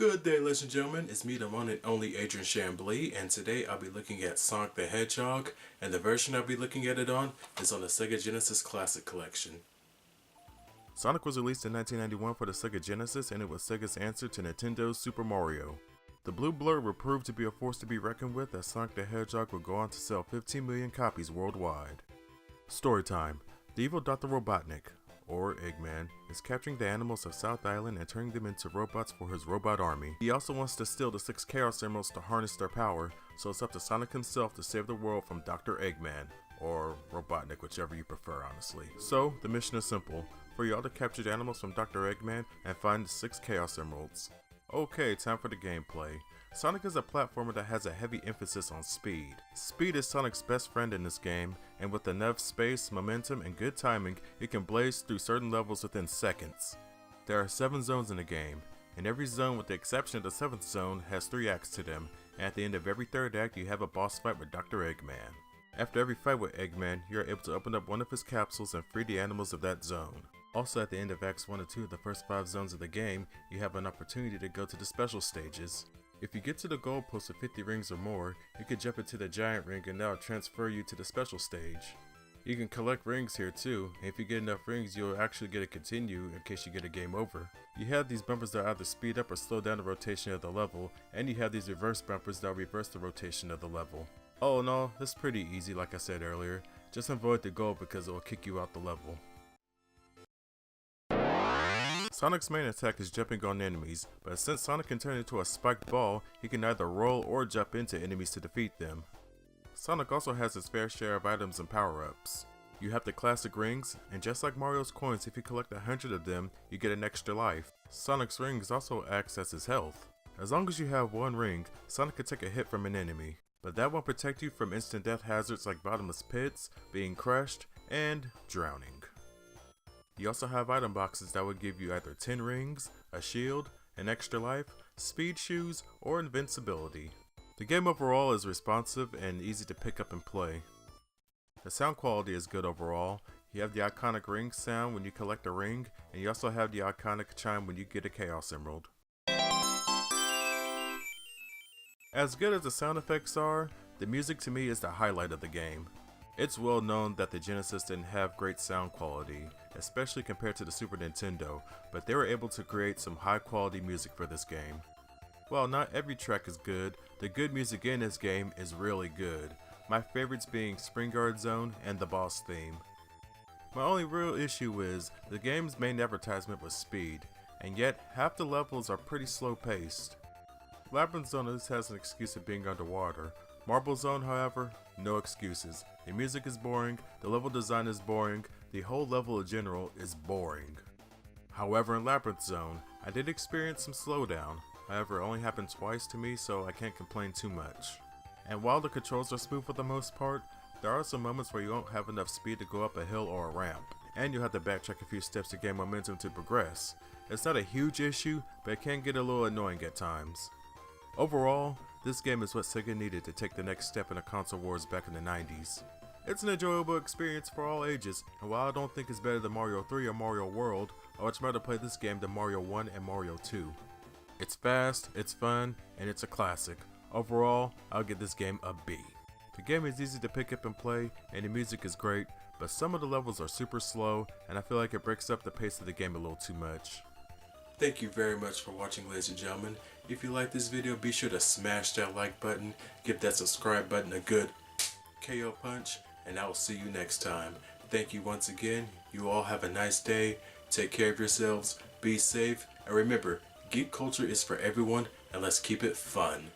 Good day, ladies and gentlemen, it's me, the one and only Adrian Chambly, and today I'll be looking at Sonic the Hedgehog, and the version I'll be looking at it on is on the Sega Genesis Classic Collection. Sonic was released in 1991 for the Sega Genesis, and it was Sega's answer to Nintendo's Super Mario. The blue blur would prove to be a force to be reckoned with, as Sonic the Hedgehog would go on to sell 15 million copies worldwide. Storytime. The evil Dr. Robotnik, or Eggman, is capturing the animals of South Island and turning them into robots for his robot army. He also wants to steal the 6 Chaos Emeralds to harness their power, so it's up to Sonic himself to save the world from Dr. Eggman, or Robotnik, whichever you prefer honestly. So, the mission is simple, for y'all to capture the animals from Dr. Eggman and find the 6 Chaos Emeralds. Okay, time for the gameplay. Sonic is a platformer that has a heavy emphasis on speed. Speed is Sonic's best friend in this game, and with enough space, momentum, and good timing, it can blaze through certain levels within seconds. There are 7 zones in the game, and every zone with the exception of the 7th zone has 3 acts to them, and at the end of every 3rd act you have a boss fight with Dr. Eggman. After every fight with Eggman, you are able to open up one of his capsules and free the animals of that zone. Also, at the end of Acts 1 and 2 of the first 5 zones of the game, you have an opportunity to go to the special stages. If you get to the goalpost with 50 rings or more, you can jump into the giant ring and that will transfer you to the special stage. You can collect rings here too, and if you get enough rings you'll actually get a continue in case you get a game over. You have these bumpers that either speed up or slow down the rotation of the level, and you have these reverse bumpers that will reverse the rotation of the level. All in all, it's pretty easy like I said earlier, just avoid the goal because it will kick you out the level. Sonic's main attack is jumping on enemies, but since Sonic can turn into a spiked ball, he can either roll or jump into enemies to defeat them. Sonic also has his fair share of items and power-ups. You have the classic rings, and just like Mario's coins, if you collect 100 of them, you get an extra life. Sonic's rings also acts as his health. As long as you have 1 ring, Sonic can take a hit from an enemy, but that won't protect you from instant death hazards like bottomless pits, being crushed, and drowning. You also have item boxes that will give you either 10 rings, a shield, an extra life, speed shoes, or invincibility. The game overall is responsive and easy to pick up and play. The sound quality is good overall. You have the iconic ring sound when you collect a ring, and you also have the iconic chime when you get a Chaos Emerald. As good as the sound effects are, the music to me is the highlight of the game. It's well known that the Genesis didn't have great sound quality, especially compared to the Super Nintendo, but they were able to create some high quality music for this game. While not every track is good, the good music in this game is really good, my favorites being Spring Guard Zone and the boss theme. My only real issue is, the game's main advertisement was speed, and yet half the levels are pretty slow paced. Labyrinth Zone has an excuse of being underwater. Marble Zone, however, no excuses. The music is boring, the level design is boring, the whole level in general is boring. However, in Labyrinth Zone, I did experience some slowdown. However, it only happened twice to me, so I can't complain too much. And while the controls are smooth for the most part, there are some moments where you won't have enough speed to go up a hill or a ramp, and you'll have to backtrack a few steps to gain momentum to progress. It's not a huge issue, but it can get a little annoying at times. Overall, this game is what Sega needed to take the next step in the console wars back in the 90s. It's an enjoyable experience for all ages, and while I don't think it's better than Mario 3 or Mario World, I would rather play this game than Mario 1 and Mario 2. It's fast, it's fun, and it's a classic. Overall, I'll give this game a B. The game is easy to pick up and play, and the music is great, but some of the levels are super slow, and I feel like it breaks up the pace of the game a little too much. Thank you very much for watching, ladies and gentlemen. If you like this video, be sure to smash that like button, give that subscribe button a good KO punch, and I will see you next time. Thank you once again. You all have a nice day. Take care of yourselves, be safe, and remember, geek culture is for everyone, and let's keep it fun.